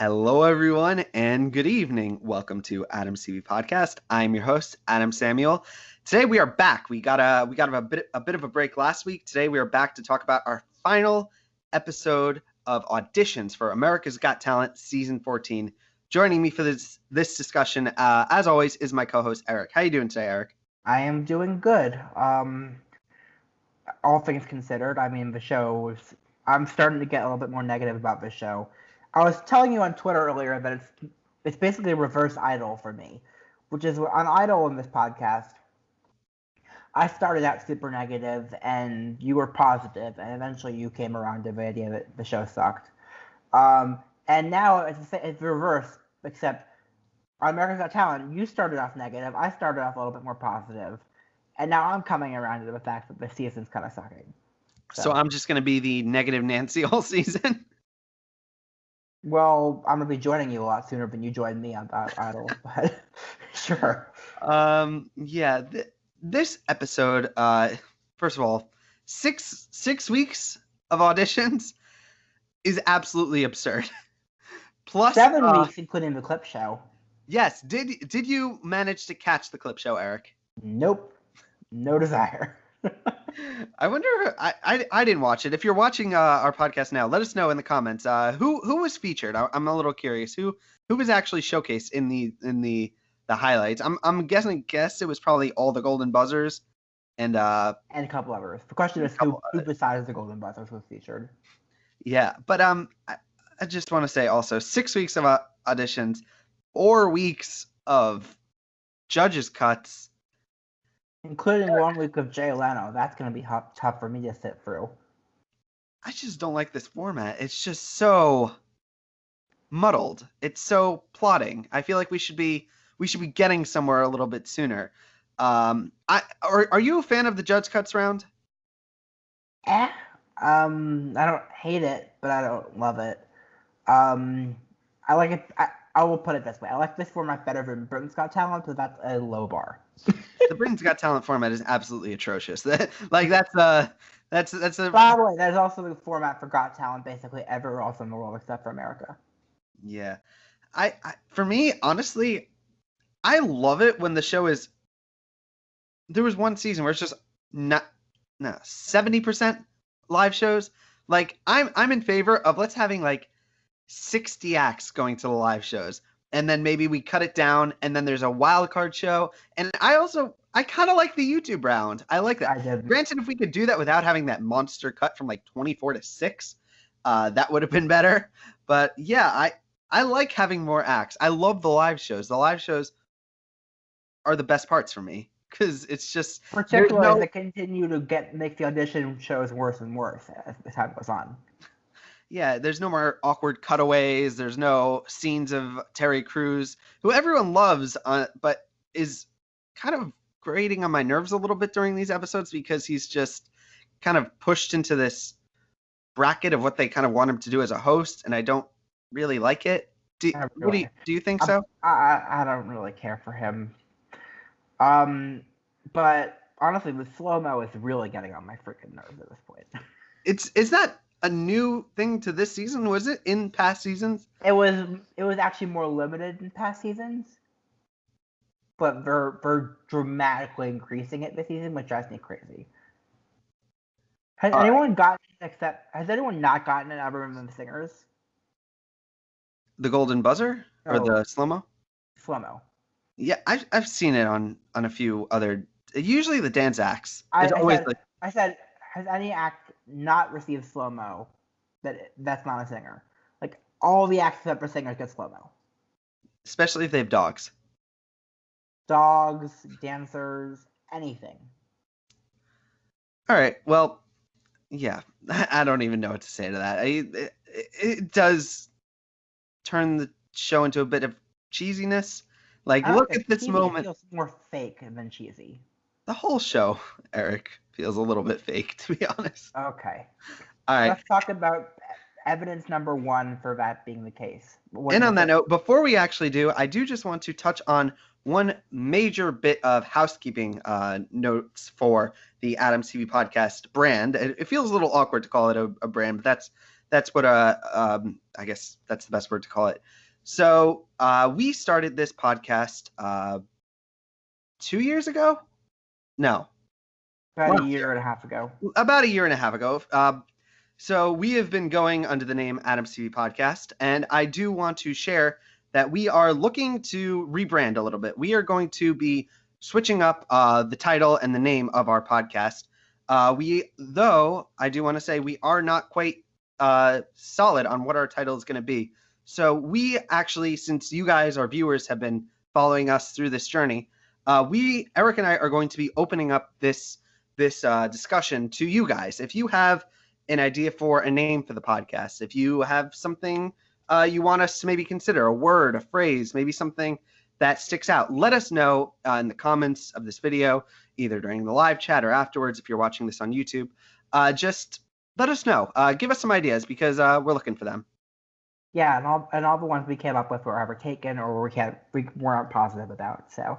Hello, everyone, and good evening. Welcome to Adam's TV Podcast. I'm your host, Adam Samuel. Today we are back. We got a bit of a break last week. Today we are back to talk about our final episode of Auditions for America's Got Talent Season 14. Joining me for this discussion, as always, is my co-host Eric. How you doing today, Eric? I am doing good. All things considered, I mean, the show was. I'm starting to get a little bit more negative about this show. I was telling you on Twitter earlier that it's basically a reverse Idol for me, which is on Idol in this podcast. I started out super negative, and you were positive, and eventually you came around to the idea that the show sucked. And now it's reversed, except on America's Got Talent, you started off negative, I started off a little bit more positive, and now I'm coming around to the fact that the season's kind of sucking. So I'm just going to be the negative Nancy all season? Well, I'm going to be joining you a lot sooner than you joined me on that Idol, but sure. Yeah, this episode, first of all, six weeks of auditions is absolutely absurd. Plus 7 weeks, including the clip show. Yes. Did you manage to catch the clip show, Eric? Nope. No desire. I wonder. I didn't watch it. If you're watching our podcast now, let us know in the comments. Who was featured? I'm a little curious. Who was actually showcased in the highlights? I'm guessing it was probably all the Golden Buzzers and a couple others. The question is who besides the Golden Buzzers was featured. Yeah, but I just want to say also 6 weeks of auditions, 4 weeks of judges cuts. Including 1 week of Jay Leno. That's going to be tough for me to sit through. I just don't like this format. It's just so muddled. It's so plotting. I feel like we should be getting somewhere a little bit sooner. Are you a fan of the judge cuts round? I don't hate it, but I don't love it. I like it. I will put it this way. I like this format better than Britain's Got Talent, but that's a low bar. The Britain's Got Talent format is absolutely atrocious. That's a. By the way, there's also the format for Got Talent basically everywhere else in the world except for America. Yeah, I for me, honestly, I love it when the show is. There was one season where it's just 70% live shows. Like I'm in favor of let's having like 60 acts going to the live shows, and then maybe we cut it down, and then there's a wild card show. And I kind of like the YouTube round. I like that. Granted, if we could do that without having that monster cut from like 24-6, that would have been better. But yeah, I like having more acts. I love the live shows. The live shows are the best parts for me because it's just particularly they continue to make the audition shows worse and worse as the time goes on. Yeah, there's no more awkward cutaways. There's no scenes of Terry Crews, who everyone loves, but is kind of grating on my nerves a little bit during these episodes because he's just kind of pushed into this bracket of what they kind of want him to do as a host, and I don't really like it. Do you think so? I don't really care for him. But honestly, the slow-mo is really getting on my freaking nerves at this point. Is that a new thing to this season? Was it in past seasons? It was actually more limited in past seasons, but they're dramatically increasing it this season, which drives me crazy. Has anyone not gotten it other than the singers? The Golden Buzzer or the slow-mo? Slow-mo. Yeah, I've seen it on a few other. Usually the dance acts. I said, has any act not received slow-mo that's not a singer? Like, all the acts except for singers get slow-mo. Especially if they have dogs. Dogs, dancers, anything. All right, well, yeah, I don't even know what to say to that. It does turn the show into a bit of cheesiness. Like, look at this moment. It feels more fake than cheesy. The whole show, Eric, feels a little bit fake, to be honest. Okay. All right. Let's talk about evidence number 1 for that being the case. And on that note, before we actually do, I do just want to touch on one major bit of housekeeping notes for the Adams TV Podcast brand. It feels a little awkward to call it a brand, but That's what I guess that's the best word to call it. So we started this podcast 2 years ago. No, About a year and a half ago. About a year and a half ago. So we have been going under the name Adams TV Podcast, and I do want to share that we are looking to rebrand a little bit. We are going to be switching up the title and the name of our podcast. Though I do want to say we are not quite solid on what our title is going to be. So we actually, since you guys, our viewers, have been following us through this journey, Eric and I are going to be opening up this discussion to you guys. If you have an idea for a name for the podcast, if you have something you want us to maybe consider, a word, a phrase, maybe something that sticks out, let us know in the comments of this video, either during the live chat or afterwards if you're watching this on YouTube. Just let us know. Give us some ideas because we're looking for them. Yeah, and all the ones we came up with were ever taken or we weren't positive about. So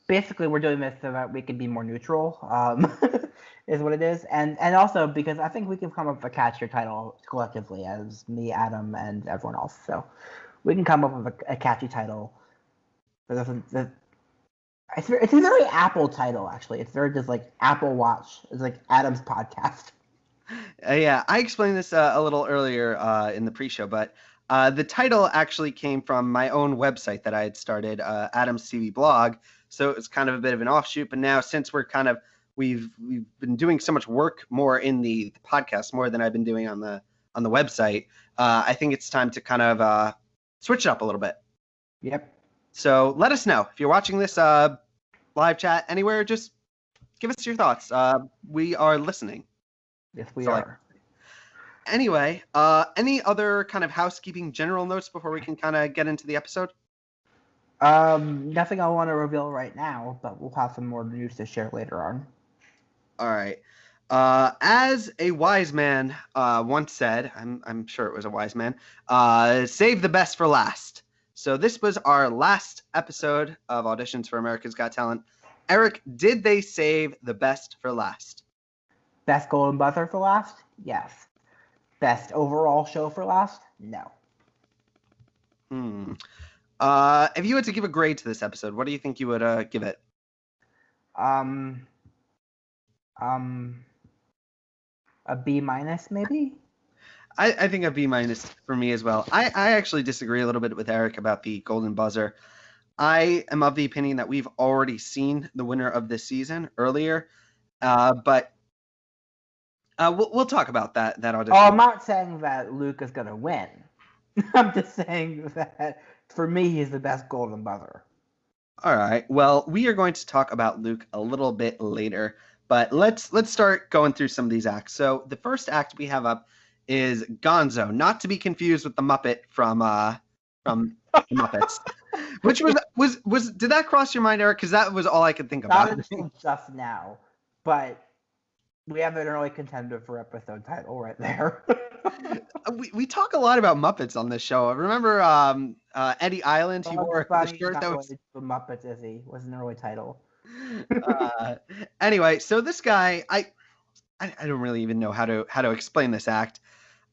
basically we're doing this so that we can be more neutral, is what it is. And also because I think we can come up with a catchier title collectively as me, Adam, and everyone else. So we can come up with a catchy title. It's a very Apple title, actually. It's very just like Apple Watch. It's like Adam's podcast. Yeah, I explained this a little earlier in the pre-show, but the title actually came from my own website that I had started, Adams TV Blog. So it was kind of a bit of an offshoot. But now, since we've been doing so much work more in the podcast, more than I've been doing on the website, I think it's time to kind of switch it up a little bit. Yep. So let us know if you're watching this live chat anywhere. Just give us your thoughts. We are listening. Yes, we are. Anyway, any other kind of housekeeping general notes before we can kind of get into the episode? Nothing I want to reveal right now, but we'll have some more news to share later on. All right. As a wise man once said, I'm sure it was a wise man, save the best for last. So this was our last episode of Auditions for America's Got Talent. Eric, did they save the best for last? Best golden buzzer for last? Yes. Best overall show for last? No. If you had to give a grade to this episode, what do you think you would give it? A B minus, maybe? I think a B minus for me as well. I actually disagree a little bit with Eric about the golden buzzer. I am of the opinion that we've already seen the winner of this season earlier, but we'll talk about that audition. Oh, I'm not saying that Luke is going to win. I'm just saying that for me, he's the best golden buzzer. All right. Well, we are going to talk about Luke a little bit later, but let's start going through some of these acts. So the first act we have up is Gonzo, not to be confused with the Muppet from the Muppets. Which was did that cross your mind, Eric? Because that was all I could think about. Not just now, but we have an early contender for episode title right there. we talk a lot about Muppets on this show. Remember Eddie Island? He wore the shirt that was the Muppets. Is he? Was an early title. Anyway, so this guy, I don't really even know how to explain this act.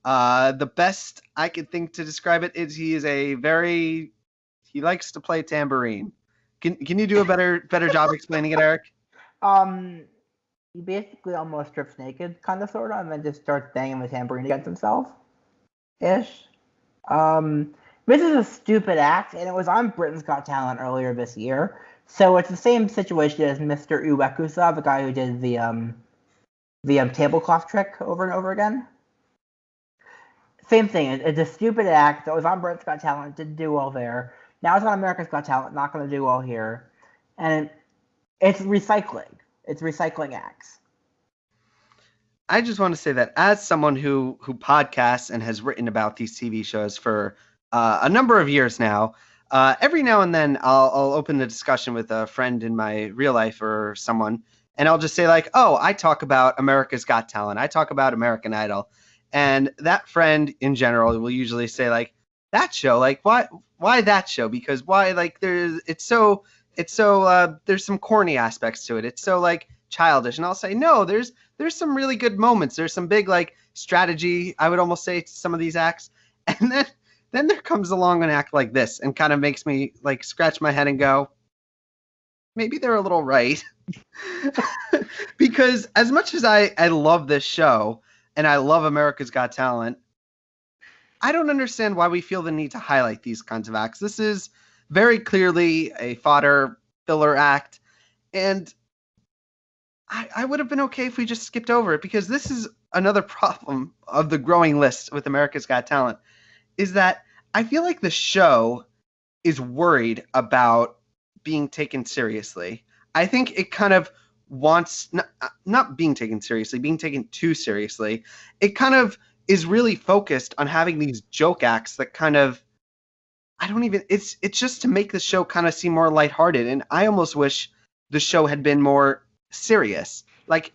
The best I could think to describe it is he likes to play tambourine. Can you do a better job explaining it, Eric? He basically almost strips naked, kind of, sort of, and then just starts banging the tambourine against himself. Ish. This is a stupid act, and it was on Britain's Got Talent earlier this year. So it's the same situation as Mr. Uwekusa, the guy who did the tablecloth trick over and over again. Same thing. It's a stupid act. It was on Britain's Got Talent. Didn't do well there. Now it's on America's Got Talent. Not going to do well here. And it's recycling. It's recycling acts. I just want to say that as someone who podcasts and has written about these TV shows for a number of years now, every now and then I'll open a discussion with a friend in my real life or someone, and I'll just say like, oh, I talk about America's Got Talent. I talk about American Idol. And that friend in general will usually say like, that show, like why that show? Because why, like there's some corny aspects to it. It's so like childish. And I'll say, no, there's some really good moments. There's some big like strategy, I would almost say, to some of these acts. And then there comes along an act like this and kind of makes me like scratch my head and go, maybe they're a little right. Because as much as I love this show and I love America's Got Talent, I don't understand why we feel the need to highlight these kinds of acts. This is very clearly a fodder filler act, and I would have been okay if we just skipped over it, because this is another problem of the growing list with America's Got Talent, is that I feel like the show is worried about being taken seriously. I think it kind of wants, not being taken seriously, being taken too seriously. It kind of is really focused on having these joke acts that kind of, it's just to make the show kind of seem more lighthearted. And I almost wish the show had been more serious. Like,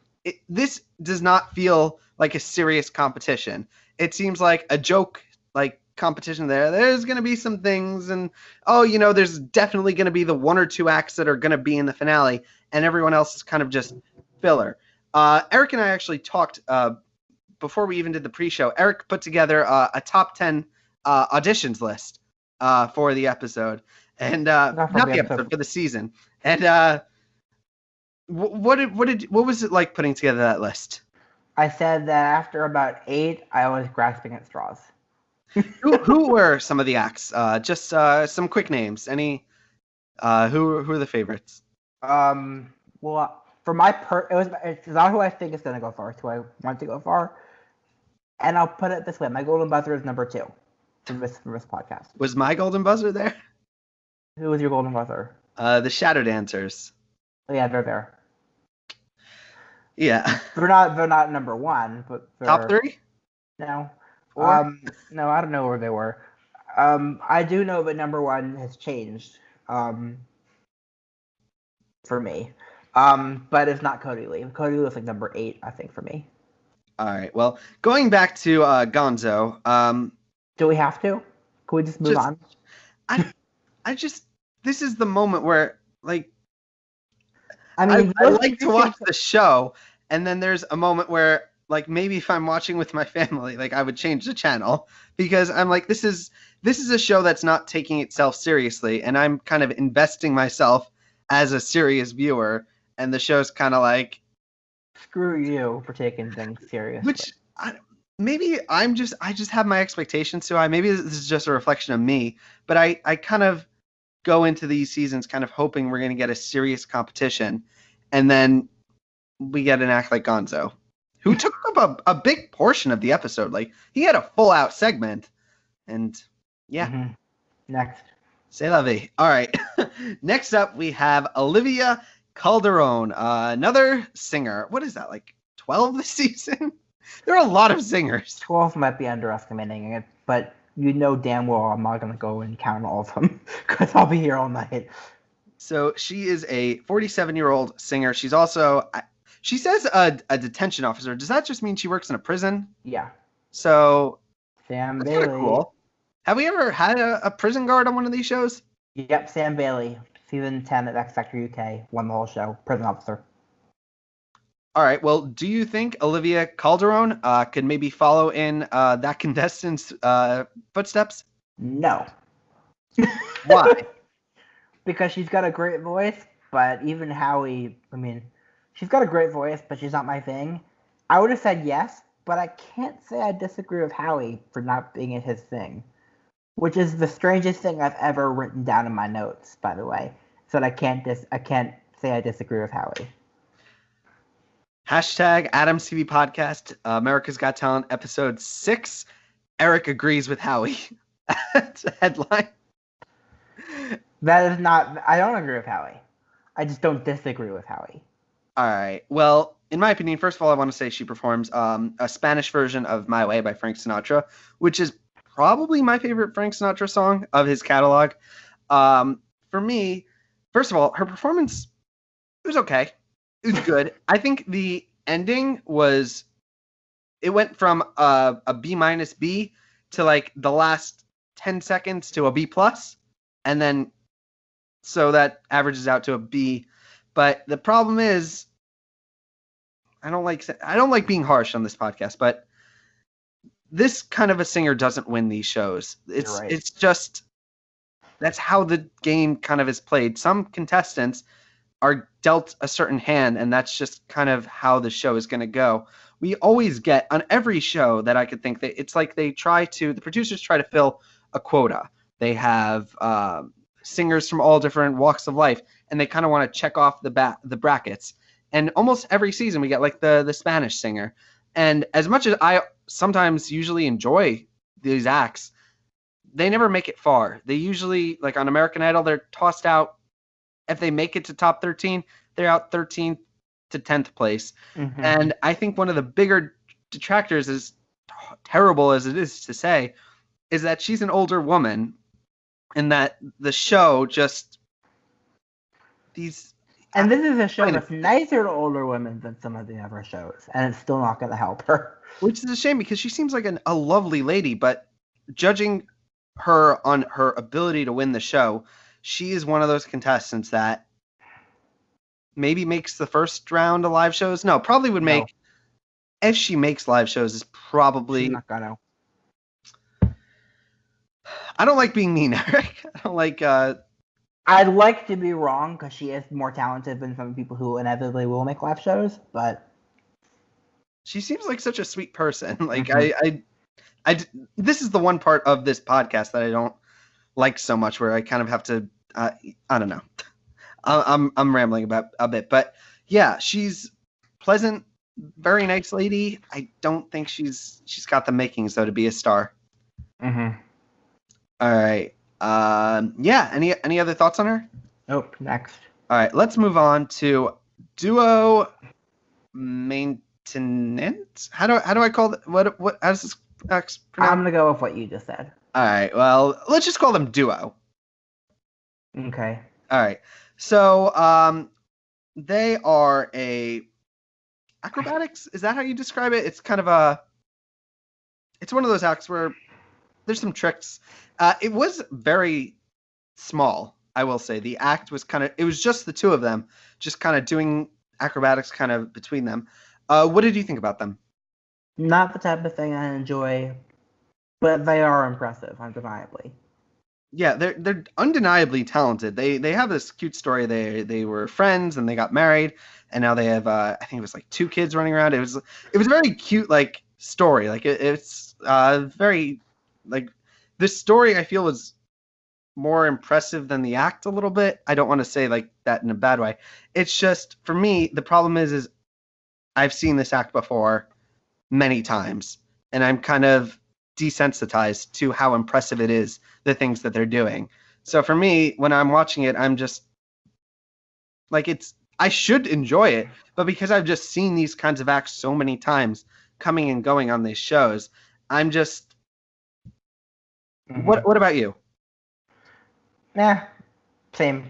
this does not feel like a serious competition. It seems like a joke, like, competition there. There's going to be some things, and, there's definitely going to be the one or two acts that are going to be in the finale, and everyone else is kind of just filler. Eric and I actually talked, before we even did the pre-show. Eric put together a top 10 auditions list for the episode, and not the episode, for the season. And what was it like putting together that list? I said that after about 8, I was grasping at straws. who were some of the acts? Just some quick names. Any? Who are the favorites? Well, for my it's not who I think is gonna go far. It's who I want to go far. And I'll put it this way: my golden buzzer is number 2 from this podcast. Was my golden buzzer there? Who was your golden buzzer? The Shadow Dancers. Oh, yeah, they're there. Yeah. They're not number 1, but top 3? No. 4? No, I don't know where they were. I do know that number 1 has changed. For me. But it's not Cody Lee. Cody Lee was like number 8, I think, for me. All right. Well, going back to Gonzo. Do we have to? Can we just move on? This is the moment where, like, I mean, I like to watch the show, and then there's a moment where, like, maybe if I'm watching with my family, like, I would change the channel, because I'm like, this is a show that's not taking itself seriously, and I'm kind of investing myself as a serious viewer, and the show's kind of like, screw you for taking things seriously. Which maybe I just have my expectations too high. Maybe this is just a reflection of me, but I kind of go into these seasons kind of hoping we're going to get a serious competition, and then we get an act like Gonzo, who took up a big portion of the episode. Like, he had a full out segment, and yeah. Mm-hmm. Next. C'est la vie. All right. Next up, we have Olivia Calderon, another singer. What is that, like 12 this season? There are a lot of singers. 12 might be underestimating it, but you know damn well I'm not going to go and count all of them, because I'll be here all night. So she is a 47-year-old singer. She's also, she says a detention officer. Does that just mean she works in a prison? Yeah. So, Sam that's Bailey. Kind of cool. Have we ever had a prison guard on one of these shows? Yep, Sam Bailey, season 10 at X Factor UK, won the whole show, prison officer. All right. Well, do you think Olivia Calderon could maybe follow in that contestant's footsteps? No. Why? Because she's got a great voice, but even Howie, she's got a great voice, but she's not my thing. I would have said yes, but I can't say I disagree with Howie for not being in his thing, which is the strangest thing I've ever written down in my notes, by the way. So I can't say I disagree with Howie. Hashtag Adams TV Podcast, America's Got Talent, episode 6. Eric agrees with Howie. That's a headline. That is not. I don't agree with Howie. I just don't disagree with Howie. All right. Well, in my opinion, first of all, I want to say she performs a Spanish version of My Way by Frank Sinatra, which is probably my favorite Frank Sinatra song of his catalog. For me, first of all, her performance, it was okay. It was good. I think the ending it went from a B- to like the last 10 seconds to a B+, and then so that averages out to a B. But the problem is I don't like being harsh on this podcast, but this kind of a singer doesn't win these shows. It's just that's how the game kind of is played. Some contestants are dealt a certain hand, and that's just kind of how the show is going to go. We always get on every show that I could think that it's like the producers try to fill a quota. They have singers from all different walks of life, and they kind of want to check off the brackets. And almost every season we get like the Spanish singer. And as much as I sometimes usually enjoy these acts, they never make it far. They usually, like on American Idol, they're tossed out. If they make it to top 13, they're out 13th to 10th place. Mm-hmm. And I think one of the bigger detractors, as terrible as it is to say, is that she's an older woman and that the show just these... And this is a show that's nicer to older women than some of the other shows, and it's still not going to help her. Which is a shame because she seems like a lovely lady, but judging her on her ability to win the show, she is one of those contestants that maybe makes the first round of live shows. No, probably would make. No. If she makes live shows, is probably. She's not gonna. I don't like being mean, Eric. I don't like. I'd like to be wrong because she is more talented than some people who inevitably will make live shows, but she seems like such a sweet person. Like mm-hmm. I this is the one part of this podcast that I don't like so much, where I kind of have to. I don't know. I'm rambling about a bit, but yeah, she's pleasant, very nice lady. I don't think she's got the makings though to be a star. Mm-hmm. All right. Yeah. Any other thoughts on her? Nope. Next. All right. Let's move on to duo maintenance. How do I call it? What? How does this pronounce? I'm gonna go with what you just said. All right. Well, let's just call them duo. Okay. All right. So, they are acrobatics. Is that how you describe it? It's kind of it's one of those acts where there's some tricks. It was very small, I will say. The act was it was just the two of them, just kind of doing acrobatics kind of between them. What did you think about them? Not the type of thing I enjoy, but they are impressive, undeniably. Yeah, they're undeniably talented. They have this cute story. They were friends and they got married, and now they have I think it was like 2 kids running around. It was a very cute like story. Like it's very like this story I feel is more impressive than the act a little bit. I don't want to say like that in a bad way. It's just for me the problem is I've seen this act before many times, and I'm kind of desensitized to how impressive it is, the things that they're doing. So for me, when I'm watching it, I'm just like I should enjoy it, but because I've just seen these kinds of acts so many times coming and going on these shows, I'm just mm-hmm. What about you? Nah, same.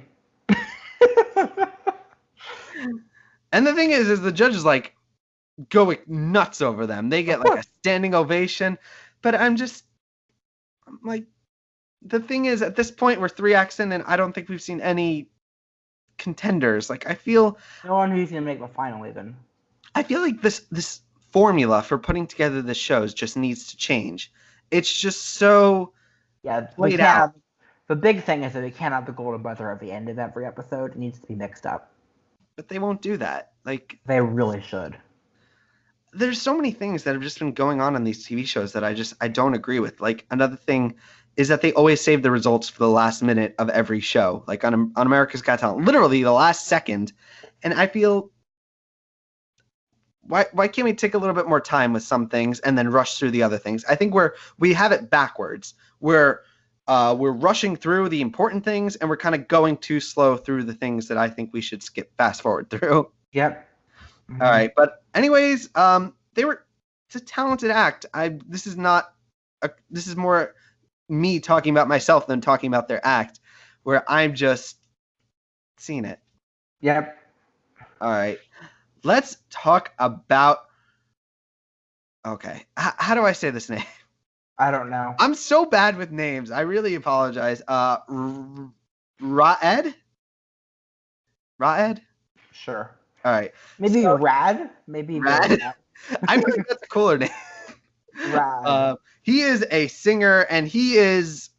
And the thing is the judges like go nuts over them. They get like a standing ovation. But I'm like, the thing is, at this point, we're 3 acts in, and I don't think we've seen any contenders. Like, I feel... No one who's going to make the final, even. I feel like this formula for putting together the shows just needs to change. It's just so... Yeah, played out. The big thing is that we can't have the golden buzzer at the end of every episode. It needs to be mixed up. But they won't do that. Like... They really should. There's so many things that have just been going on in these TV shows that I don't agree with. Like another thing is that they always save the results for the last minute of every show. Like on America's Got Talent, literally the last second. And I feel why can't we take a little bit more time with some things and then rush through the other things? I think we have it backwards. We're rushing through the important things and we're kind of going too slow through the things that I think we should fast forward through. Yep. Mm-hmm. All right, but anyways, it's a talented act. This is more me talking about myself than talking about their act, where I'm just seeing it. Yep. All right, let's talk about. Okay, how do I say this name? I don't know. I'm so bad with names. I really apologize. Sure. All right. Maybe So, Rad. Maybe the Rad. Rad. I feel like that's a cooler name. Rad. He is a singer, and he is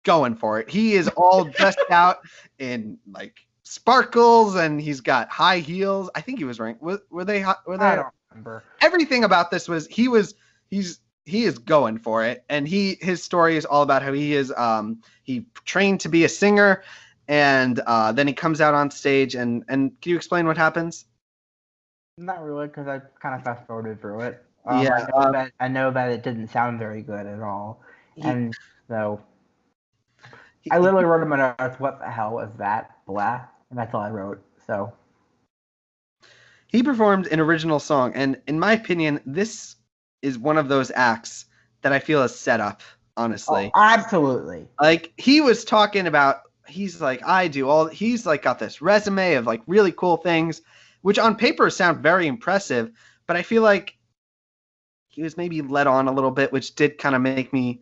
going for it. He is all dressed out in like sparkles, and he's got high heels. I think he was wearing. Were they? Were they? I don't remember. Everything about this was he is going for it, and his story is all about how he trained to be a singer, and then he comes out on stage, and can you explain what happens? Not really, because I kind of fast forwarded through it. Yeah, I know that it didn't sound very good at all, and so I literally wrote in my notes, "What the hell is that?" Blah, and that's all I wrote. So he performed an original song, and in my opinion, this is one of those acts that I feel is set up. Honestly, absolutely. Like he was talking about, he's like, he's like got this resume of like really cool things, which on paper sound very impressive, but I feel like he was maybe led on a little bit, which did kind of make me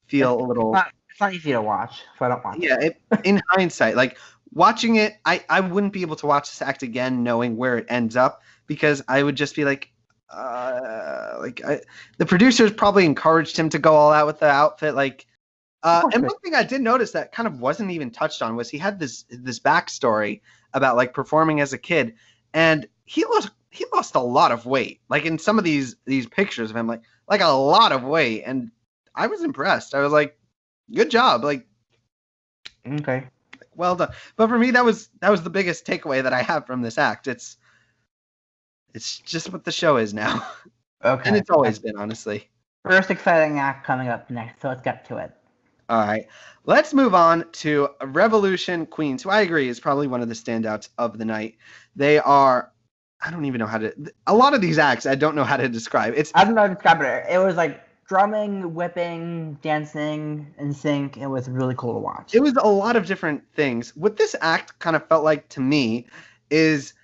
feel a little. It's not easy to watch, so I don't watch it. In hindsight, like watching it, I wouldn't be able to watch this act again knowing where it ends up, because I would just be like, the producers probably encouraged him to go all out with the outfit. Like, and one thing I did notice that kind of wasn't even touched on was he had this backstory about like performing as a kid, and he lost a lot of weight. Like in some of these pictures of him, like a lot of weight, and I was impressed. I was like, good job, like, okay, well done. But for me, that was the biggest takeaway that I have from this act. It's just what the show is now. Okay, and it's always been, honestly. First exciting act coming up next, so let's get to it. All right, let's move on to Revolution Queens, who I agree is probably one of the standouts of the night. They are, I don't even know how to. A lot of these acts, I don't know how to describe. I don't know how to describe it. It was like drumming, whipping, dancing in sync. It was really cool to watch. It was a lot of different things. What this act kind of felt like to me is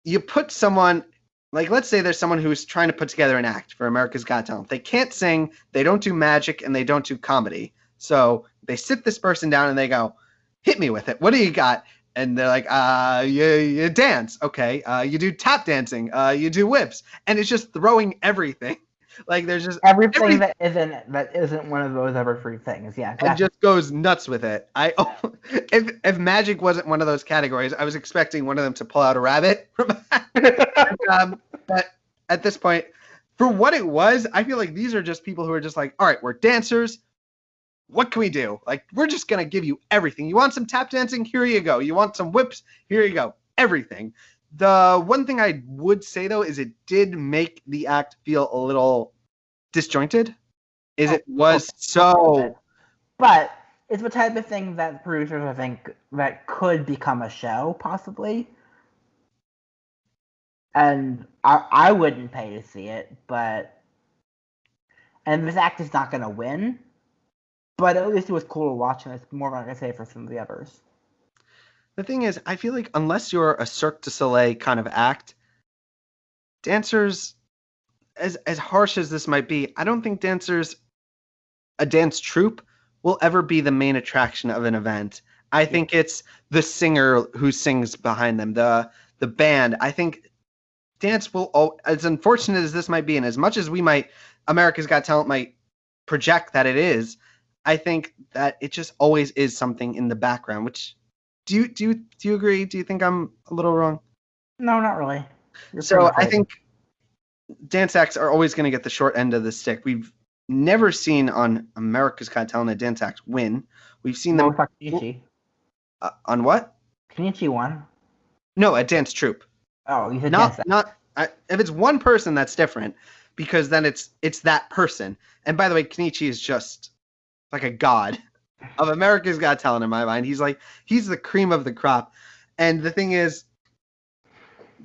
you put someone, like let's say there's someone who's trying to put together an act for America's Got Talent. They can't sing, they don't do magic, and they don't do comedy. So they sit this person down and they go, hit me with it. What do you got? And they're like, you dance. Okay. You do tap dancing. You do whips. And it's just throwing everything. Like there's just everything that isn't one of those evergreen things. Yeah. Exactly. And just goes nuts with it. If magic wasn't one of those categories, I was expecting one of them to pull out a rabbit. But at this point, for what it was, I feel like these are just people who are just like, all right, we're dancers. What can we do? Like, we're just going to give you everything. You want some tap dancing? Here you go. You want some whips? Here you go. Everything. The one thing I would say, though, is it did make the act feel a little disjointed. It was so... But it's the type of thing that producers, I think, that could become a show, possibly. And I wouldn't pay to see it, but... And this act is not going to win. But at least it was cool to watch, and it's more like I say for some of the others. The thing is, I feel like unless you're a Cirque du Soleil kind of act, dancers, as harsh as this might be, I don't think a dance troupe, will ever be the main attraction of an event. I think it's the singer who sings behind them, the band. I think dance will, as unfortunate as this might be, and as much as America's Got Talent might project that it is, I think that it just always is something in the background. Which, do you agree? Do you think I'm a little wrong? No, not really. So I think dance acts are always going to get the short end of the stick. We've never seen on America's Got Talent a dance act win. We've seen them on what? Kenichi won. No, a dance troupe. Oh, you said not. If it's one person, that's different, because then it's that person. And by the way, Kenichi is just like a god of America's Got Talent in my mind. He's the cream of the crop. And the thing is,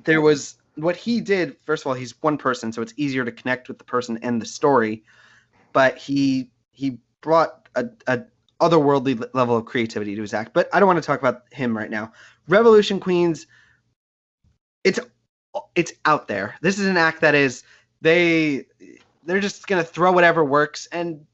there was what he did. First of all, he's one person, so it's easier to connect with the person and the story. But he brought a otherworldly level of creativity to his act. But I don't want to talk about him right now. Revolution Queens, it's out there. This is an act that is they're just gonna throw whatever works, and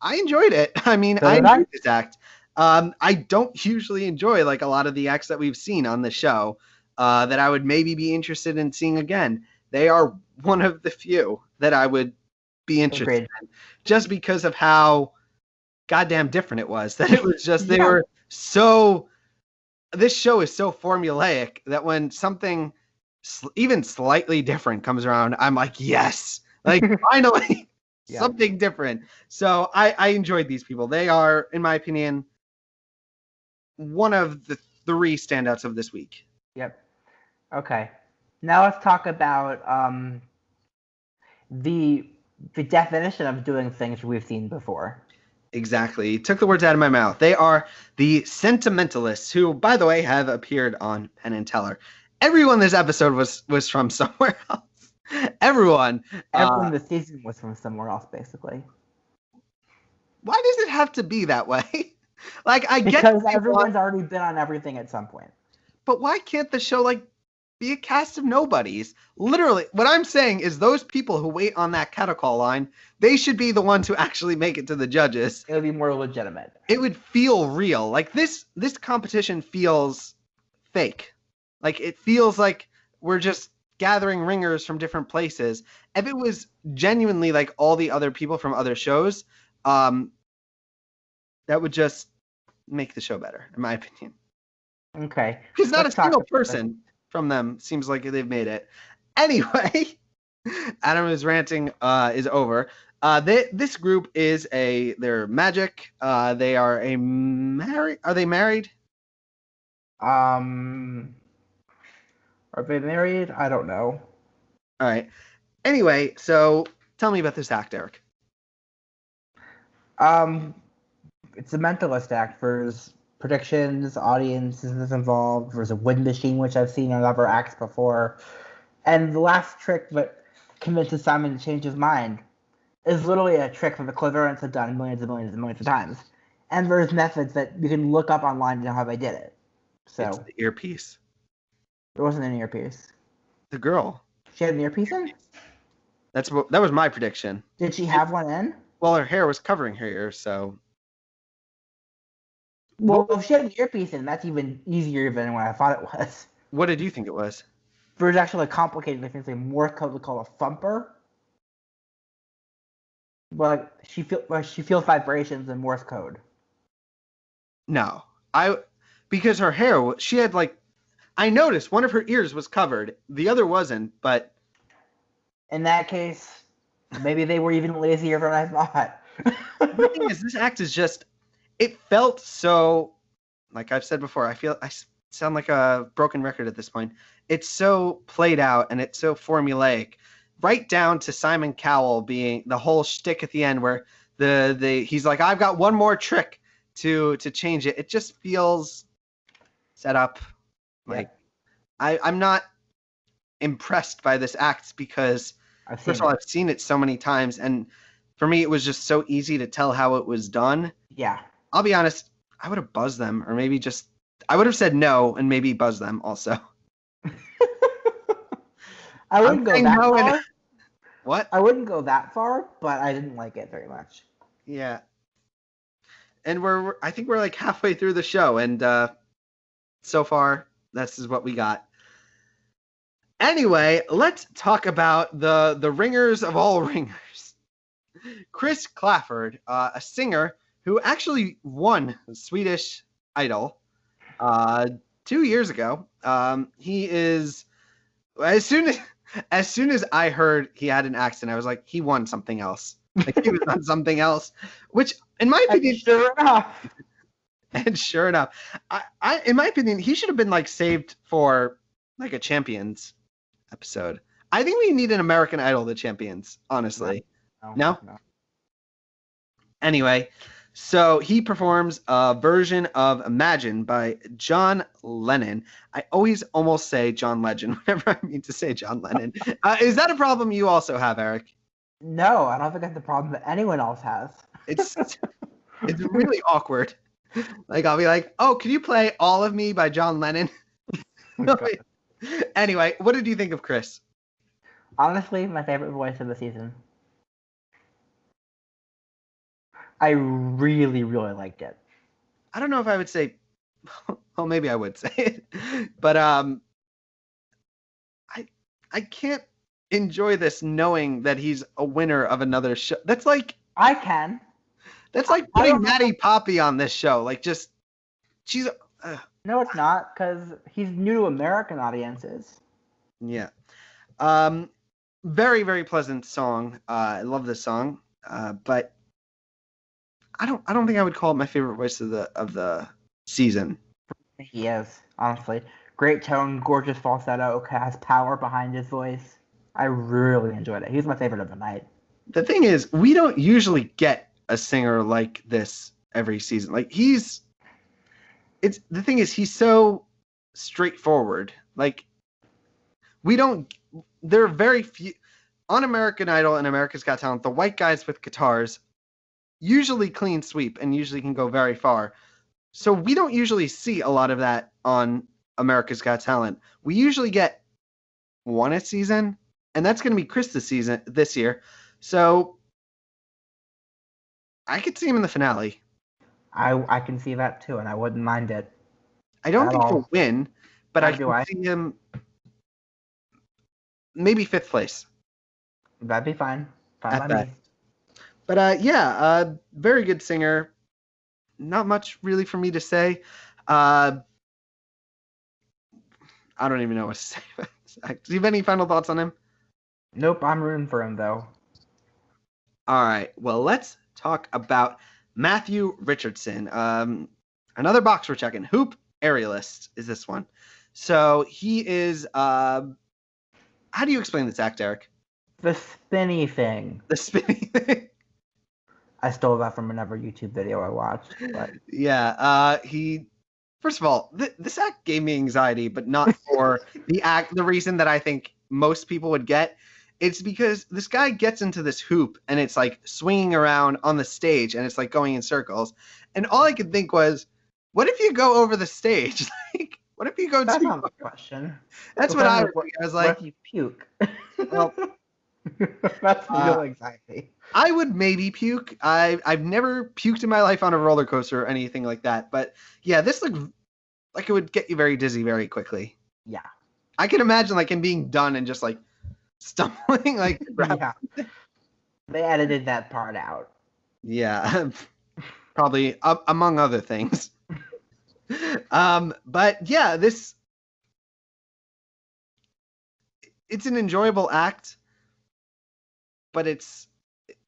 I enjoyed it. I mean, I enjoyed this act. I don't usually enjoy like a lot of the acts that we've seen on the show. that I would maybe be interested in seeing again. They are one of the few that I would be interested in, just because of how goddamn different it was. That it was just they were so. This show is so formulaic that when something even slightly different comes around, I'm like, yes, like finally something different. So I enjoyed these people. They are, in my opinion, one of the 3 standouts of this week. Yep. Okay. Now let's talk about the definition of doing things we've seen before. Exactly. You took the words out of my mouth. They are the sentimentalists, who, by the way, have appeared on Penn and Teller. Everyone this episode was from somewhere else. Everyone this season was from somewhere else, basically. Why does it have to be that way? Like, I get because everyone's already been on everything at some point. But why can't the show be a cast of nobodies? Literally, what I'm saying is those people who wait on that cattle call line, they should be the ones who actually make it to the judges. It would be more legitimate. It would feel real. Like this competition feels fake. Like it feels like we're just gathering ringers from different places. If it was genuinely like all the other people from other shows, that would just make the show better, in my opinion. Okay. Because not a single person from them seems like they've made it. Anyway, Adam's ranting is over. This group is they're magic. They are Are they married? Are they married? I don't know. All right. Anyway, so tell me about this act, Eric. It's a mentalist act. There's predictions, audiences involved. There's a wind machine, which I've seen on other acts before. And the last trick that convinces Simon to change his mind is literally a trick that the Clifford have done millions and millions and millions of times. And there's methods that you can look up online to know how they did it. So it's the earpiece. There wasn't an earpiece. The girl. She had an earpiece in? That was my prediction. Did she have one in? Well, her hair was covering her ears, so. Well, if she had an earpiece in, that's even easier than what I thought it was. What did you think it was? There's actually a complicated thing, like Morse code we call a thumper. But she feels vibrations in Morse code. No, because her hair, she had I noticed one of her ears was covered, the other wasn't. But in that case, maybe they were even lazier than I thought. The thing is, this act is just, it felt so, like I've said before, I sound like a broken record at this point. It's so played out and it's so formulaic, right down to Simon Cowell being the whole shtick at the end where he's like, I've got one more trick to change it. It just feels set up. Like, I'm not impressed by this act because, first of all, I've seen it so many times, and for me, it was just so easy to tell how it was done. Yeah. I'll be honest, I would have buzzed them, or maybe I would have said no and maybe buzzed them also. I wouldn't go that far. What? I wouldn't go that far, but I didn't like it very much. Yeah. And I think we're like halfway through the show, and so far, this is what we got. Anyway, let's talk about the ringers of all ringers. Chris Clifford, a singer who actually won Swedish Idol 2 years ago. He is, as soon as I heard he had an accent, I was like, he won something else. Like, he was on something else, which, in my opinion, sure enough, in my opinion, he should have been saved for a Champions episode. I think we need an American Idol, the Champions, honestly. No? Anyway, so he performs a version of Imagine by John Lennon. I always almost say John Legend whenever I mean to say John Lennon. Is that a problem you also have, Eric? No, I don't think that's the problem that anyone else has. It's really awkward. I'll be like, oh, can you play All of Me by John Lennon? Anyway, what did you think of Chris? Honestly, my favorite voice of the season. I really, really liked it. I don't know if I would say, well, maybe I would say it, but I can't enjoy this knowing that he's a winner of another show. That's like I can. putting Maddie Poppy on this show. Like, just she's. No, it's not, because he's new to American audiences. Yeah. Very, very pleasant song. I love this song. But I don't think I would call it my favorite voice of the season. He is, honestly. Great tone, gorgeous falsetto, has power behind his voice. I really enjoyed it. He's my favorite of the night. The thing is, we don't usually get a singer like this every season. Like, he's so straightforward. Like, there are very few on American Idol and America's Got Talent. The white guys with guitars usually clean sweep and usually can go very far. So we don't usually see a lot of that on America's Got Talent. We usually get one a season, and that's going to be Chris this year. So I could see him in the finale. I can see that too, and I wouldn't mind it. I don't think he'll win, but I can see him maybe 5th place. That'd be fine. Fine by me. But very good singer. Not much really for me to say. I don't even know what to say. Do you have any final thoughts on him? Nope, I'm rooting for him though. All right. Well, let's talk about Matthew Richardson. Another box we're checking. Hoop aerialist is this one. So he is. How do you explain this act, Eric? The spinny thing. The spinny thing. I stole that from another YouTube video I watched. But. Yeah. First of all, this act gave me anxiety, but not for the reason that I think most people would get. It's because this guy gets into this hoop and it's like swinging around on the stage and it's like going in circles. And all I could think was, what if you go over the stage? Like, what if you go That's too not the question. That's what I was like. What if you puke? Well, that's real anxiety. I would maybe puke. I've never puked in my life on a roller coaster or anything like that. But yeah, this looked like it would get you very dizzy very quickly. Yeah. I can imagine like him being done and just like stumbling like. Yeah. They edited that part out. Yeah. Probably among other things. But yeah, it's an enjoyable act, but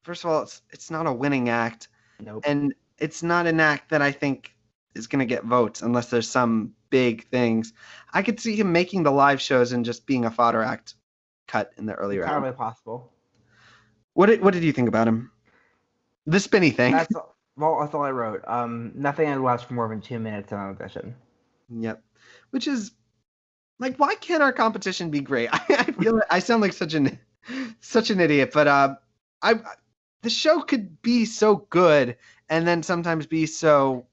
first of all, it's not a winning act. Nope. And it's not an act that I think is going to get votes unless there's some big things. I could see him making the live shows and just being a fodder act cut in the early round. Probably possible. What did you think about him? The spinny thing. That's all I wrote. Nothing I'd watch for more than 2 minutes on audition. Yep. Which is like, why can't our competition be great? I feel like I sound like such an idiot, but the show could be so good and then sometimes be so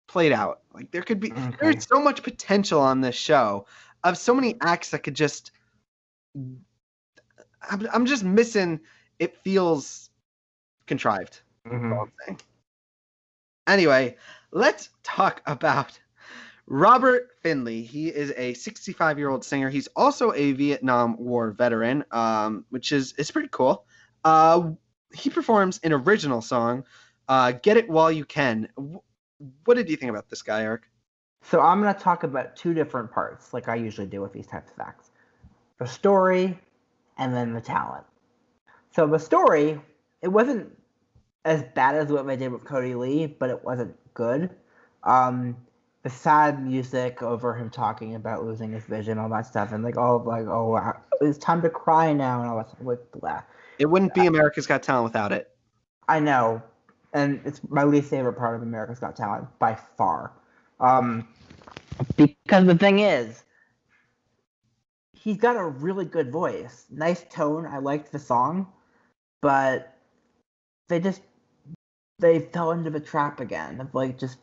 played out. Like there's so much potential on this show of so many acts that could just. I'm just missing. It feels contrived. Mm-hmm. Anyway, let's talk about Robert Finley. He is a 65-year-old singer. He's also a Vietnam War veteran, which is pretty cool. He performs an original song, Get It While You Can. What did you think about this guy, Eric? So I'm going to talk about 2 different parts, like I usually do with these types of acts. The story and then the talent. So the story, it wasn't as bad as what they did with Cody Lee, but it wasn't good. The sad music over him talking about losing his vision, all that stuff, and it's time to cry now, and all that stuff. Like, blah. It wouldn't be America's Got Talent without it. I know, and it's my least favorite part of America's Got Talent by far. Because the thing is, he's got a really good voice, nice tone. I liked the song, but they fell into the trap again of like just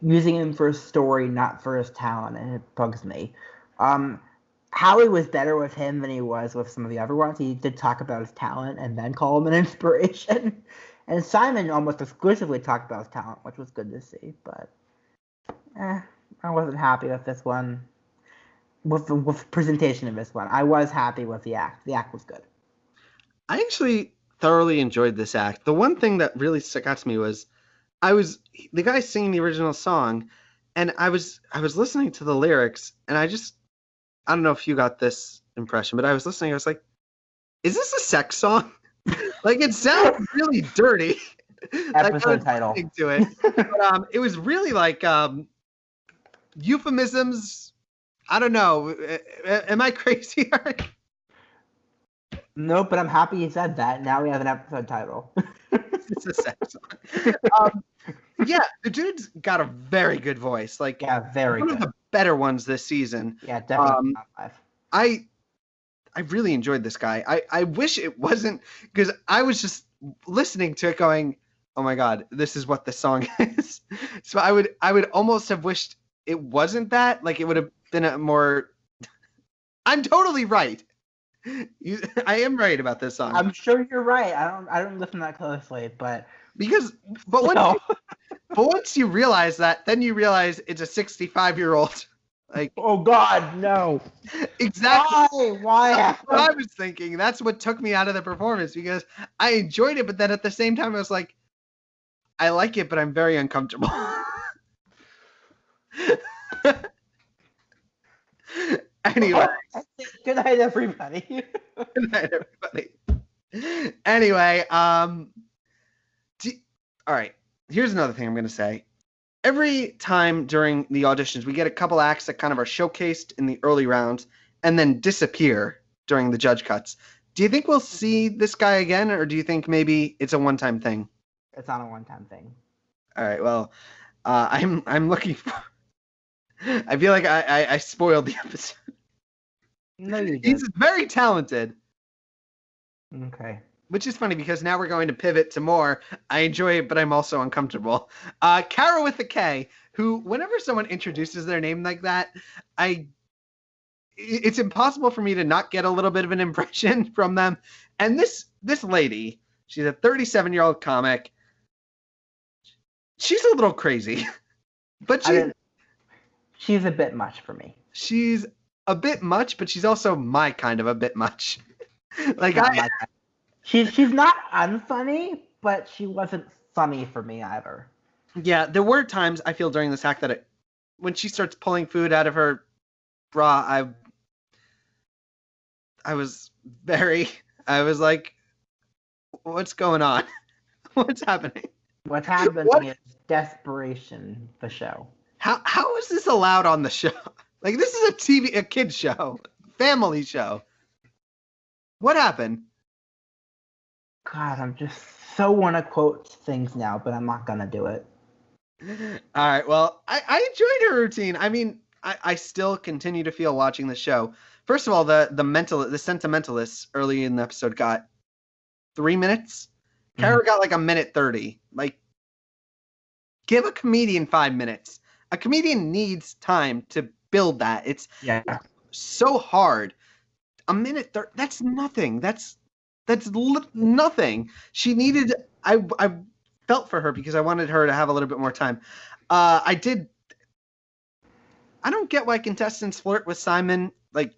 using him for a story, not for his talent, and it bugs me. Howie was better with him than he was with some of the other ones. He did talk about his talent and then call him an inspiration. And Simon almost exclusively talked about his talent, which was good to see. But I wasn't happy with this one. with presentation of this one. I was happy with the act. The act was good. I actually thoroughly enjoyed this act. The one thing that really stuck out to me was the guy singing the original song, and I was listening to the lyrics, and I don't know if you got this impression, but I was listening. I was like, "Is this a sex song?" Like it sounds really dirty. Episode title. To it, but it was really like euphemisms. I don't know. Am I crazy? No, but I'm happy you said that. Now we have an episode title. It's a sex song. Yeah, the dude's got a very good voice. Like, yeah, very one good. of the better ones this season. Yeah, definitely top 5. I really enjoyed this guy. I wish it wasn't, because I was just listening to it going, oh my god, this is what the song is. So I would almost have wished it wasn't that. Like, it would have been a more. I'm totally right. I am right about this song. I'm sure you're right. I don't listen that closely, but once you realize that, then you realize it's a 65-year-old. Like, oh god, no. Exactly. Why? That's what I was thinking. That's what took me out of the performance, because I enjoyed it, but then at the same time I was like, I like it, but I'm very uncomfortable. Anyway. Good night, everybody. Good night, everybody. Anyway, all right. Here's another thing I'm going to say. Every time during the auditions, we get a couple acts that kind of are showcased in the early rounds and then disappear during the judge cuts. Do you think we'll see this guy again, or do you think maybe it's a one-time thing? It's not a one-time thing. All right. Well, I'm looking for. I feel like I spoiled the episode. No, you didn't. He's very talented. Okay. Which is funny, because now we're going to pivot to more. I enjoy it, but I'm also uncomfortable. Kara with a K, who, whenever someone introduces their name like that, it's impossible for me to not get a little bit of an impression from them. And this lady, she's a 37-year-old comic. She's a little crazy, but she's a bit much for me. She's a bit much, but she's also my kind of a bit much. Like, She's not unfunny, but she wasn't funny for me either. Yeah, there were times I feel during this act that when she starts pulling food out of her bra, I was like, what's going on? What's happening? What's happening is desperation, the show. How is this allowed on the show? Like, this is a kid show, family show. What happened? God, I'm just so want to quote things now, but I'm not going to do it. All right, well, I enjoyed her routine. I mean, I still continue to feel watching the show. First of all, the sentimentalists early in the episode got 3 minutes. Kara got like 1:30. Like, give a comedian 5 minutes. A comedian needs time to build that. It's so hard. 1:30. That's nothing. That's nothing. She needed. I felt for her because I wanted her to have a little bit more time. I don't get why contestants flirt with Simon. Like,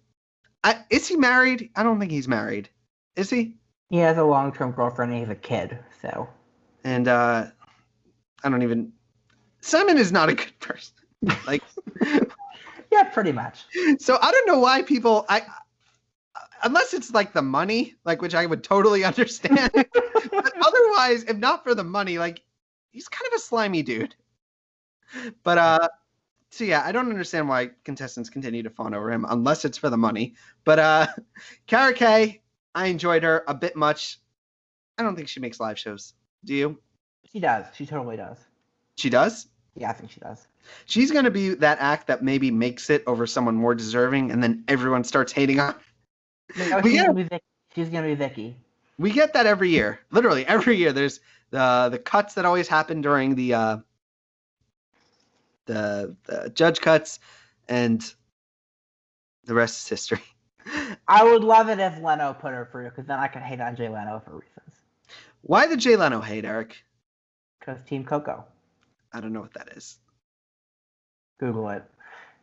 is he married? I don't think he's married. Is he? He has a long-term girlfriend and he has a kid, so. And I don't even. Simon is not a good person. Like. Yeah, pretty much. So I don't know why people. Unless it's like the money, like, which I would totally understand. But otherwise, if not for the money, like, he's kind of a slimy dude. But so yeah, I don't understand why contestants continue to fawn over him unless it's for the money. But Kara K, I enjoyed her a bit much. I don't think she makes live shows. Do you? She does. She totally does. She does? Yeah, I think she does. She's going to be that act that maybe makes it over someone more deserving, and then everyone starts hating on. No, she's gonna be Vicky. We get that every year. Literally every year. There's the cuts that always happen during the judge cuts, and the rest is history. I would love it if Leno put her through, because then I could hate on Jay Leno for reasons. Why the Jay Leno hate, Eric? Because Team Coco. I don't know what that is. Google it.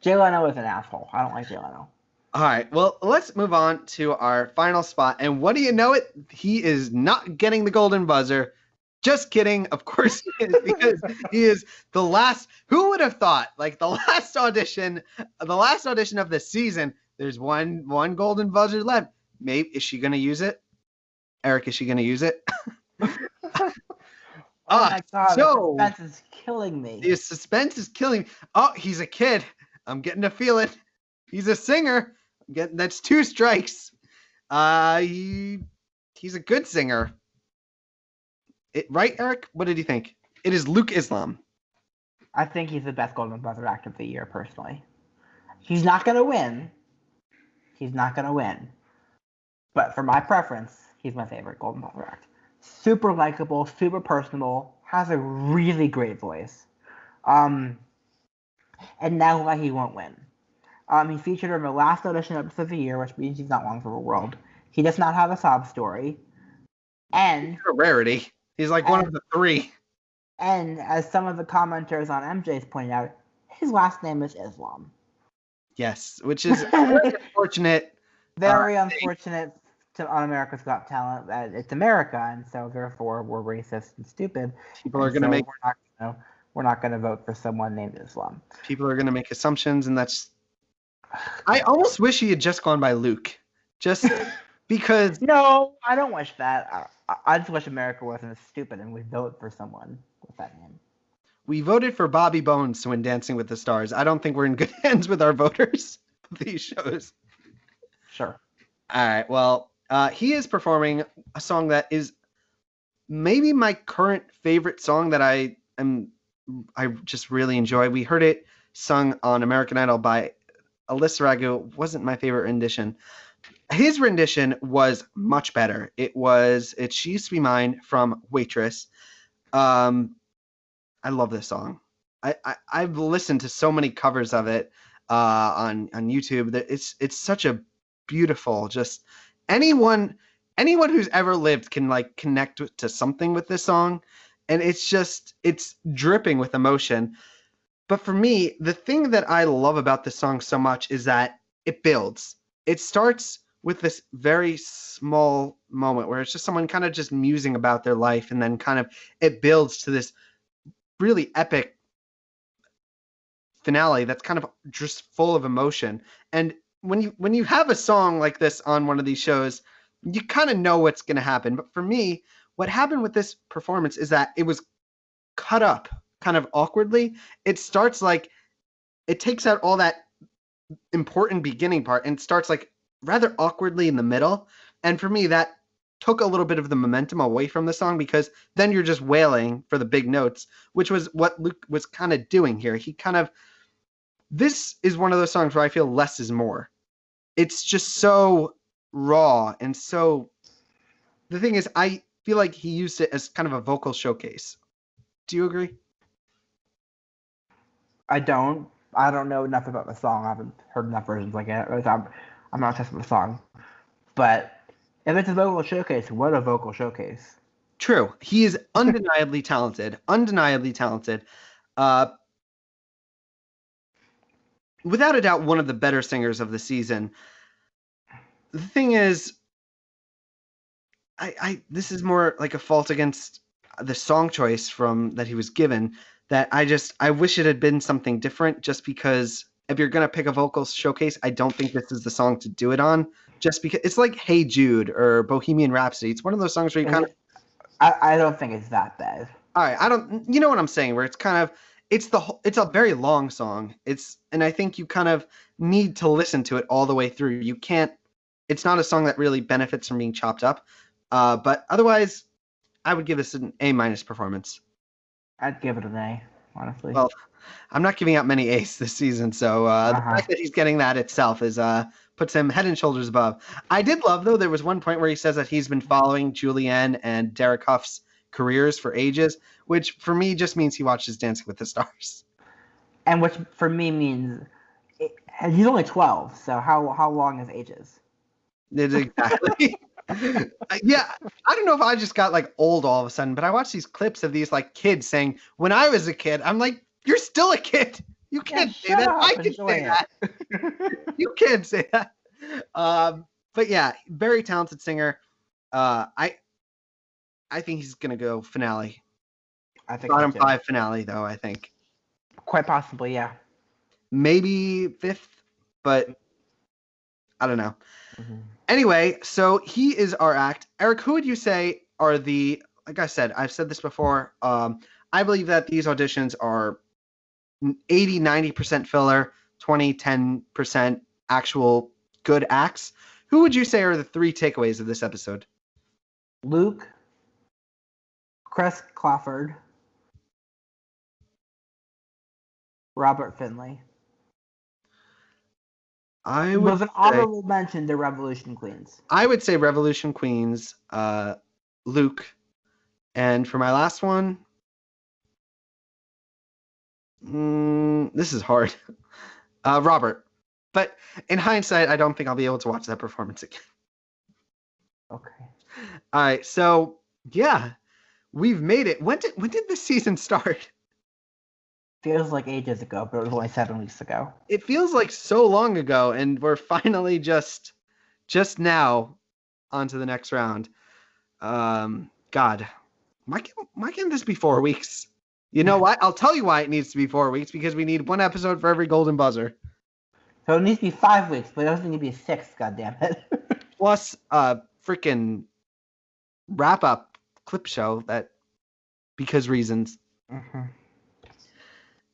Jay Leno is an asshole. I don't like Jay Leno. All right, well, let's move on to our final spot. And what do you know it? He is not getting the golden buzzer. Just kidding. Of course he is, because he is the last. Who would have thought? Like the last audition of the season. There's one golden buzzer left. Maybe is she going to use it? Eric, is she going to use it? Oh my God, the suspense is killing me. The suspense is killing me. Oh, he's a kid. I'm getting a feeling. He's a singer. That's 2 strikes. He's a good singer. Right, Eric? What did you think? It is Luke Islam. I think he's the best golden buzzer act of the year, personally. He's not going to win. But for my preference, he's my favorite golden buzzer act. Super likable, super personable, has a really great voice. And now why he won't win. He featured in the last audition episode of the year, which means he's not long for the world. He does not have a sob story. And a rarity. He's like one of the 3. And as some of the commenters on MJ's pointed out, his last name is Islam. Yes, which is very unfortunate. Very unfortunate on America's Got Talent that it's America, and so therefore we're racist and stupid. People are going to make. We're not going to vote for someone named Islam. People are going to make assumptions, and that's. I almost wish he had just gone by Luke, just because. No, I don't wish that. I just wish America wasn't as stupid and we vote for someone with that name. We voted for Bobby Bones to win Dancing with the Stars. I don't think we're in good hands with our voters of these shows. Sure. All right. Well, he is performing a song that is maybe my current favorite song that I just really enjoy. We heard it sung on American Idol by Alyssa Ragu. Wasn't my favorite rendition. His rendition was much better. It's She Used to Be Mine from Waitress. I love this song. I've listened to so many covers of it on YouTube that it's such a beautiful, just anyone who's ever lived can like connect to something with this song, and it's dripping with emotion. But for me, the thing that I love about this song so much is that it builds. It starts with this very small moment where it's just someone kind of just musing about their life, and then kind of it builds to this really epic finale that's kind of just full of emotion. And when you have a song like this on one of these shows, you kind of know what's going to happen. But for me, what happened with this performance is that it was cut up kind of awkwardly. It starts like it takes out all that important beginning part and starts like rather awkwardly in the middle. And for me, that took a little bit of the momentum away from the song, because then you're just wailing for the big notes, which was what Luke was kind of doing here. This is one of those songs where I feel less is more. It's just so raw, and so the thing is, I feel like he used it as kind of a vocal showcase. Do you agree? I don't know enough about the song. I haven't heard enough versions like it. I'm not obsessed with the song. But if it's a vocal showcase, what a vocal showcase. True. He is undeniably talented. Without a doubt, one of the better singers of the season. The thing is, this is more like a fault against the song choice that he was given, that I wish it had been something different, just because if you're going to pick a vocal showcase, I don't think this is the song to do it on, just because it's like Hey Jude or Bohemian Rhapsody. It's one of those songs where you kind of... I don't think it's that bad. All right, you know what I'm saying, where it's kind of... It's a very long song. And I think you kind of need to listen to it all the way through. You can't... It's not a song that really benefits from being chopped up. But otherwise, I would give this an A- performance. I'd give it an A, honestly. Well, I'm not giving out many A's this season, so the fact that he's getting that itself puts him head and shoulders above. I did love, though, there was one point where he says that he's been following Julianne and Derek Huff's careers for ages, which for me just means he watches Dancing with the Stars. And which for me means he's only 12, so how long is ages? Exactly. Yeah, I don't know if I just got like old all of a sudden, but I watch these clips of these like kids saying, "When I was a kid," I'm like, "You're still a kid. You can't say shut that. up, I can enjoy say it. that. You can't say that. But yeah, very talented singer. I think he's gonna go finale. I think Bottom so too. 5 finale though. I think Quite possibly, yeah. maybe 5th, but I don't know. Mm-hmm. Anyway, so he is our act. Eric, who would you say are the? Like I said, I've said this before. I believe that these auditions are 80-90% filler, 20-10% actual good acts. Who would you say are the 3 takeaways of this episode? Luke, Chris Clifford, Robert Finley. I It would was an say, honorable mention to Revolution Queens. I would say Revolution Queens, Luke, and for my last one, this is hard. Robert. But in hindsight, I don't think I'll be able to watch that performance again. Okay. All right, so yeah, we've made it. When did this season start? Feels like ages ago, but it was only 7 weeks ago. It feels like so long ago, and we're finally just now onto the next round. God, why can't this be 4 weeks? You know what? I'll tell you why it needs to be 4 weeks, because we need 1 episode for every golden buzzer. So it needs to be 5 weeks, but it doesn't need to be 6, goddammit. Plus freaking wrap up clip show that because reasons. Mm-hmm.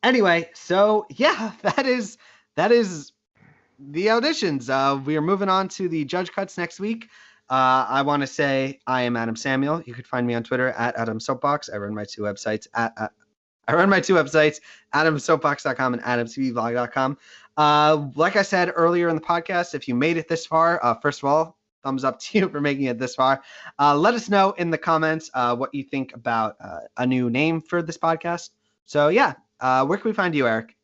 Anyway, so yeah, that is the auditions. We are moving on to the judge cuts next week. I want to say I am Adam Samuel. You could find me on Twitter at Adam Soapbox. I run my 2 websites adamsoapbox.com and adamtvlog.com. Like I said earlier in the podcast, if you made it this far, first of all, thumbs up to you for making it this far. Let us know in the comments what you think about a new name for this podcast. So yeah, where can we find you, Eric?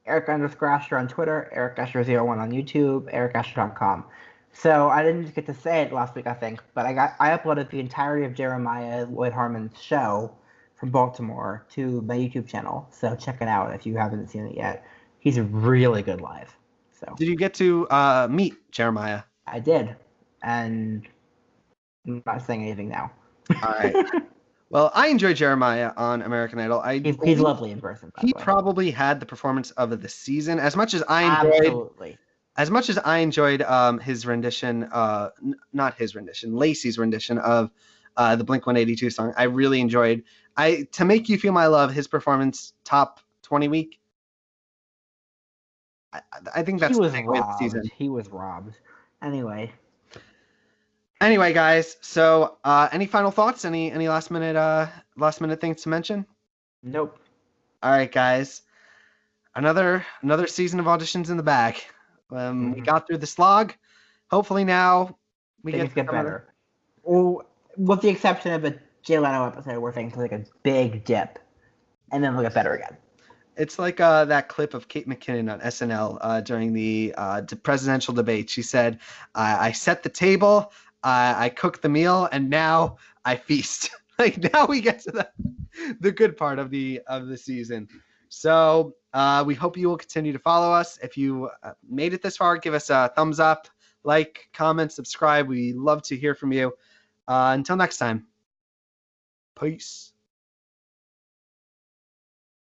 Eric_Ascher on Twitter, EricAscher01 on YouTube, ericascher.com. So I didn't get to say it last week, I think, but I uploaded the entirety of Jeremiah Lloyd Harmon's show from Baltimore to my YouTube channel. So check it out if you haven't seen it yet. He's really good live. So did you get to meet Jeremiah? I did, and I'm not saying anything now. All right. Well, I enjoyed Jeremiah on American Idol. He's lovely in person. He probably had the performance of the season. As much as I enjoyed his rendition, not his rendition, Lacey's rendition of the Blink-182 song. I really enjoyed. To Make You Feel My Love, his performance top 20 week. I think that's the takeaway of the season. He was robbed. Anyway, guys. So, any final thoughts? Any last minute things to mention? Nope. All right, guys. Another season of auditions in the bag. We got through the slog. Hopefully now things get better. Well, with the exception of a Jay Leno episode where things take a big dip, and then they'll get better again. It's like that clip of Kate McKinnon on SNL during the presidential debate. She said, "I set the table, I cooked the meal, and now I feast." Like now we get to the good part of the season. So we hope you will continue to follow us. If you made it this far, give us a thumbs up, like, comment, subscribe. We love to hear from you. Until next time, peace.